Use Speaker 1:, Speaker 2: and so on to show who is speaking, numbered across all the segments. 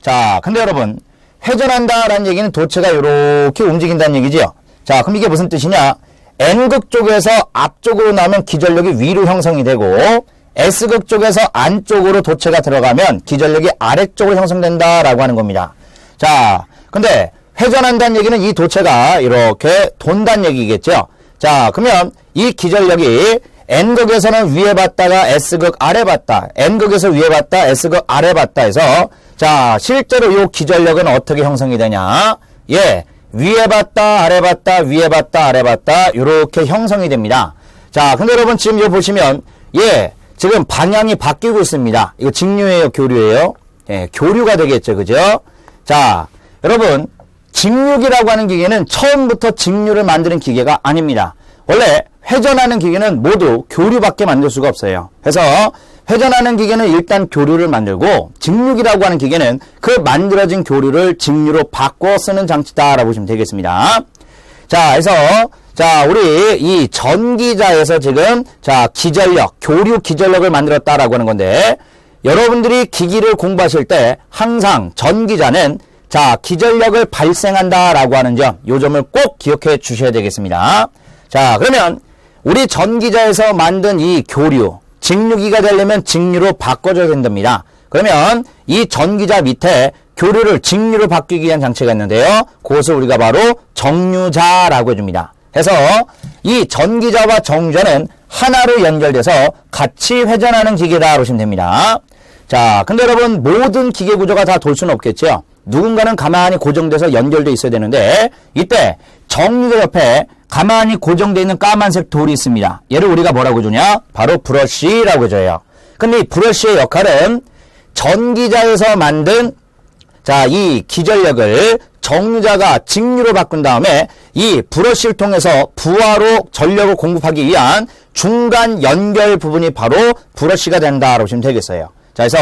Speaker 1: 자, 근데 여러분, 회전한다라는 얘기는 도체가 이렇게 움직인다는 얘기죠. 자, 그럼 이게 무슨 뜻이냐? N극 쪽에서 앞쪽으로 나오면 기전력이 위로 형성이 되고, S극 쪽에서 안쪽으로 도체가 들어가면 기전력이 아래쪽으로 형성된다라고 하는 겁니다. 자, 근데 회전한다는 얘기는 이 도체가 이렇게 돈다는 얘기겠죠. 자, 그러면 이 기전력이 N극에서는 위에 봤다가 S극 아래 봤다, N극에서 위에 봤다, S극 아래 봤다 해서, 자, 실제로 이 기전력은 어떻게 형성이 되냐? 예, 위에 봤다, 아래 봤다, 위에 봤다, 아래 봤다, 이렇게 형성이 됩니다. 자, 근데 여러분 지금 이거 보시면, 예, 지금 방향이 바뀌고 있습니다. 이거 직류예요, 교류예요? 예, 교류가 되겠죠, 그죠? 자, 여러분, 직류기라고 하는 기계는 처음부터 직류를 만드는 기계가 아닙니다. 원래 회전하는 기계는 모두 교류밖에 만들 수가 없어요. 그래서 회전하는 기계는 일단 교류를 만들고, 직류기라고 하는 기계는 그 만들어진 교류를 직류로 바꿔 쓰는 장치다라고 보시면 되겠습니다. 자, 그래서 자, 우리 이 전기자에서 지금 자, 기전력, 교류 기전력을 만들었다라고 하는 건데, 여러분들이 기기를 공부하실 때 항상 전기자는 자, 기전력을 발생한다라고 하는 점, 요 점을 꼭 기억해 주셔야 되겠습니다. 자, 그러면 우리 전기자에서 만든 이 교류, 직류기가 되려면 직류로 바꿔줘야 된답니다. 그러면 이 전기자 밑에 교류를 직류로 바뀌기 위한 장치가 있는데요. 그것을 우리가 바로 정류자라고 해줍니다. 그래서 이 전기자와 정류자는 하나로 연결돼서 같이 회전하는 기계다 보시면 됩니다. 자, 근데 여러분 모든 기계 구조가 다 돌 수는 없겠죠. 누군가는 가만히 고정돼서 연결돼 있어야 되는데, 이때 정류자 옆에 가만히 고정되어 있는 까만색 돌이 있습니다. 얘를 우리가 뭐라고 주냐? 바로 브러쉬라고 해줘요. 근데 이 브러쉬의 역할은 전기자에서 만든 자, 이 기전력을 정류자가 직류로 바꾼 다음에 이 브러쉬를 통해서 부하로 전력을 공급하기 위한 중간 연결 부분이 바로 브러쉬가 된다라고 보시면 되겠어요. 자, 그래서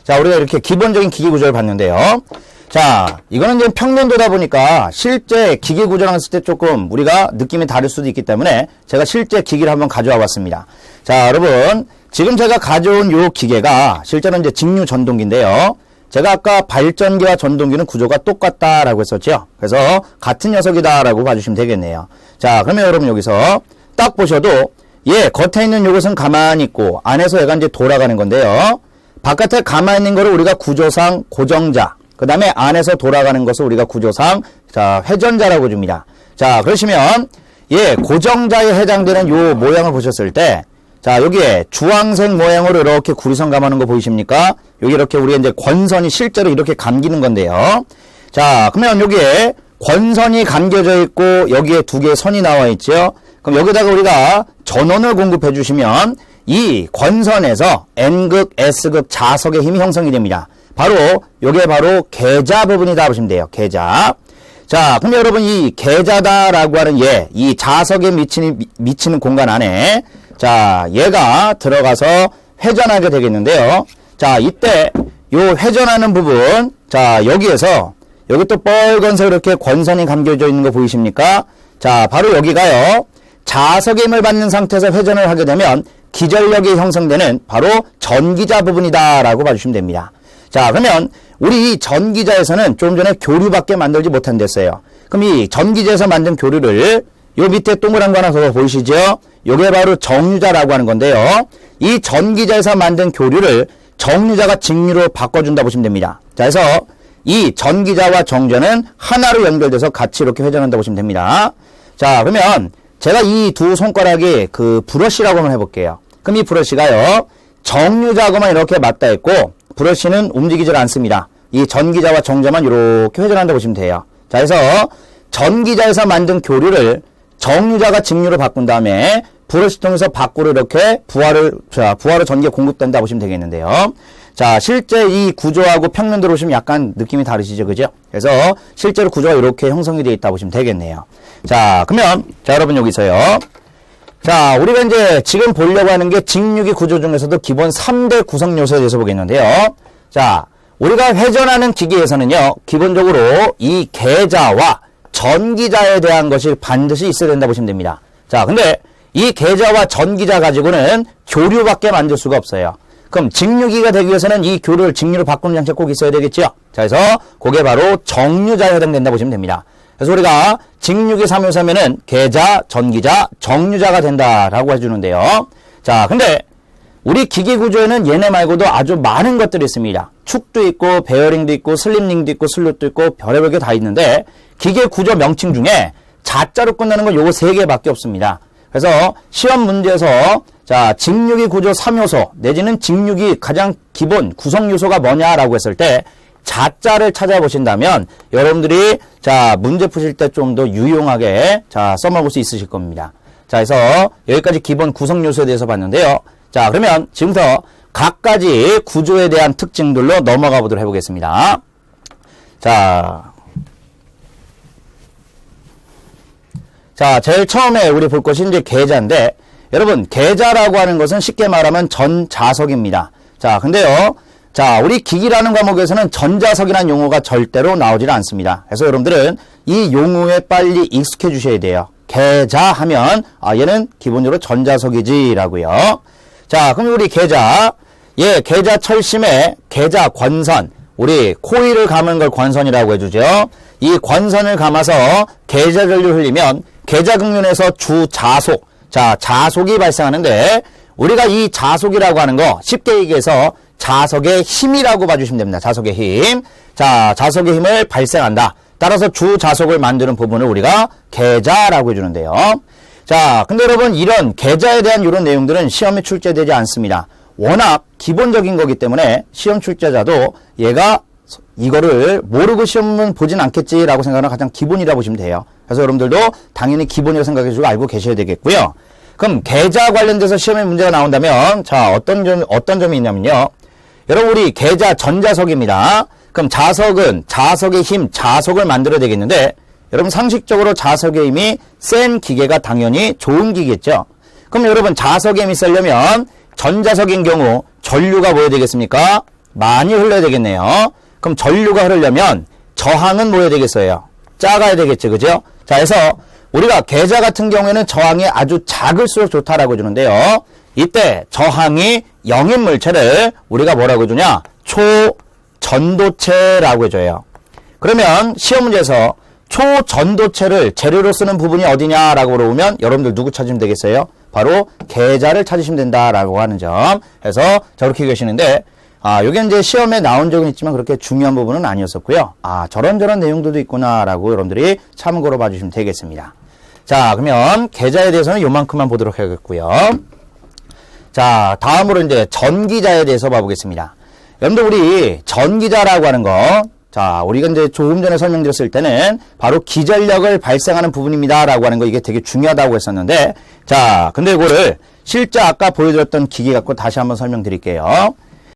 Speaker 1: 자, 우리가 이렇게 기본적인 기계 구조를 봤는데요. 자, 이거는 이제 평면도다 보니까 실제 기계 구조랑 했을 때 조금 우리가 느낌이 다를 수도 있기 때문에 제가 실제 기기를 한번 가져와 봤습니다. 자, 여러분, 지금 제가 가져온 요 기계가 실제로 이제 직류 전동기인데요. 제가 아까 발전기와 전동기는 구조가 똑같다라고 했었죠. 그래서 같은 녀석이다라고 봐주시면 되겠네요. 자, 그러면 여러분 여기서 딱 보셔도 예, 겉에 있는 요것은 가만히 있고 안에서 얘가 이제 돌아가는 건데요. 바깥에 가만히 있는 거를 우리가 구조상 고정자, 그 다음에 안에서 돌아가는 것을 우리가 구조상 자, 회전자라고 줍니다. 자, 그러시면 예, 고정자에 해당되는 요 모양을 보셨을 때, 자, 여기에 주황색 모양으로 이렇게 구리선 감아놓은 거 보이십니까? 여기 이렇게 우리 이제 권선이 실제로 이렇게 감기는 건데요. 자, 그러면 여기에 권선이 감겨져 있고 여기에 두 개의 선이 나와 있죠. 그럼 여기다가 우리가 전원을 공급해 주시면 이 권선에서 N극, S극 자석의 힘이 형성이 됩니다. 바로 요게 바로 계자 부분이다 보시면 돼요. 계자. 자, 근데 여러분 이 계자다라고 하는 얘, 이 자석에 미치는 공간 안에 자, 얘가 들어가서 회전하게 되겠는데요. 자, 이때 요 회전하는 부분, 자, 여기에서 여기 또 빨간색 이렇게 권선이 감겨져 있는 거 보이십니까? 자, 바로 여기가요. 자석의 힘을 받는 상태에서 회전을 하게 되면 기전력이 형성되는 바로 전기자 부분이다라고 봐주시면 됩니다. 자, 그러면 우리 이 전기자에서는 조금 전에 교류밖에 만들지 못한댔어요. 그럼 이 전기자에서 만든 교류를 요 밑에 동그란 거 하나 더 보이시죠? 요게 바로 정류자라고 하는 건데요. 이 전기자에서 만든 교류를 정류자가 직류로 바꿔준다 보시면 됩니다. 자, 그래서 이 전기자와 정류자는 하나로 연결돼서 같이 이렇게 회전한다 보시면 됩니다. 자, 그러면 제가 이 두 손가락이 그 브러쉬라고 한번 해볼게요. 그럼 이 브러쉬가요, 정류자하고만 이렇게 맞닿아 있고 브러쉬는 움직이질 않습니다. 이 전기자와 정류자만 이렇게 회전한다 보시면 돼요. 자, 그래서 전기자에서 만든 교류를 정류자가 직류로 바꾼 다음에 브러쉬 통해서 밖으로 이렇게 부하로 전기가 공급된다 보시면 되겠는데요. 자, 실제 이 구조하고 평면도로 보시면 약간 느낌이 다르시죠, 그죠? 그래서 실제로 구조가 이렇게 형성이 되어 있다 보시면 되겠네요. 자, 그러면 자, 여러분 여기서요. 자, 우리가 이제 지금 보려고 하는 게 직류기 구조 중에서도 기본 3대 구성 요소에 대해서 보겠는데요. 자, 우리가 회전하는 기계에서는요, 기본적으로 이 계자와 전기자에 대한 것이 반드시 있어야 된다 보시면 됩니다. 자, 근데 이 계자와 전기자 가지고는 교류밖에 만들 수가 없어요. 그럼 직류기가 되기 위해서는 이 교를 직류로 바꾸는 장치가 꼭 있어야 되겠죠. 자, 그래서 그게 바로 정류자에 해당된다 보시면 됩니다. 그래서 우리가 직류기 3요소면은 계자, 전기자, 정류자가 된다라고 해주는데요. 자, 근데 우리 기계 구조에는 얘네 말고도 아주 많은 것들이 있습니다. 축도 있고, 베어링도 있고, 슬립링도 있고, 슬롯도 있고, 별의별 게 다 있는데, 기계 구조 명칭 중에 자자로 끝나는 건 요거 3개밖에 없습니다. 그래서 시험 문제에서, 자, 직류기 구조 3요소, 내지는 직류기 가장 기본 구성 요소가 뭐냐라고 했을 때, 자자를 찾아보신다면, 여러분들이, 자, 문제 푸실 때 좀 더 유용하게, 자, 써먹을 수 있으실 겁니다. 자, 그래서 여기까지 기본 구성 요소에 대해서 봤는데요. 자, 그러면 지금부터 각가지 구조에 대한 특징들로 넘어가 보도록 해보겠습니다. 자, 제일 처음에 우리 볼 것이 이제 계자인데, 여러분, 계자라고 하는 것은 쉽게 말하면 전자석입니다. 자, 근데요, 자, 우리 기기라는 과목에서는 전자석이라는 용어가 절대로 나오질 않습니다. 그래서 여러분들은 이 용어에 빨리 익숙해 주셔야 돼요. 계자 하면, 얘는 기본적으로 전자석이지라고요. 자, 그럼 우리 계자, 계자 철심에 계자 권선, 우리 코일을 감은 걸 권선이라고 해주죠. 이 권선을 감아서 계자 전류를 흘리면 계자 극면에서 주자속, 자, 자속이 발생하는데, 우리가 이 자속이라고 하는 거 쉽게 얘기해서 자석의 힘이라고 봐주시면 됩니다. 자석의 힘. 자, 자석의 힘을 발생한다. 따라서 주자속을 만드는 부분을 우리가 계자라고 해주는데요. 자, 근데 여러분, 이런 계자에 대한 이런 내용들은 시험에 출제되지 않습니다. 워낙 기본적인 거기 때문에 시험 출제자도 얘가 이거를 모르고 시험은 보진 않겠지라고 생각하는 가장 기본이라고 보시면 돼요. 그래서 여러분들도 당연히 기본이라고 생각해주고 알고 계셔야 되겠고요. 그럼 계자 관련돼서 시험에 문제가 나온다면, 자, 어떤 점이 있냐면요. 여러분, 우리 계자 전자석입니다. 그럼 자석은 자석의 힘, 자석을 만들어야 되겠는데, 여러분 상식적으로 자석의 힘이 센 기계가 당연히 좋은 기계겠죠. 그럼 여러분 자석의 힘이 세려면 전자석인 경우 전류가 뭐여야 되겠습니까? 많이 흘러야 되겠네요. 그럼 전류가 흐르려면 저항은 뭐여야 되겠어요? 작아야 되겠죠. 그죠? 자, 그래서 우리가 계자 같은 경우에는 저항이 아주 작을수록 좋다라고 해주는데요. 이때 저항이 0인 물체를 우리가 뭐라고 해주냐? 초전도체라고 해줘요. 그러면 시험 문제에서 초전도체를 재료로 쓰는 부분이 어디냐라고 물어보면 여러분들 누구 찾으면 되겠어요? 바로 계자를 찾으시면 된다라고 하는 점. 그래서 저렇게 계시는데, 요게 이제 시험에 나온 적은 있지만 그렇게 중요한 부분은 아니었었고요. 저런 내용들도 있구나라고 여러분들이 참고로 봐주시면 되겠습니다. 자, 그러면 계자에 대해서는 요만큼만 보도록 하겠고요. 자, 다음으로 이제 전기자에 대해서 봐보겠습니다. 여러분들 우리 전기자라고 하는 거, 자, 우리가 이제 조금 전에 설명드렸을 때는 바로 기전력을 발생하는 부분입니다라고 하는 거 이게 되게 중요하다고 했었는데, 자, 근데 이거를 실제 아까 보여드렸던 기계 갖고 다시 한번 설명드릴게요.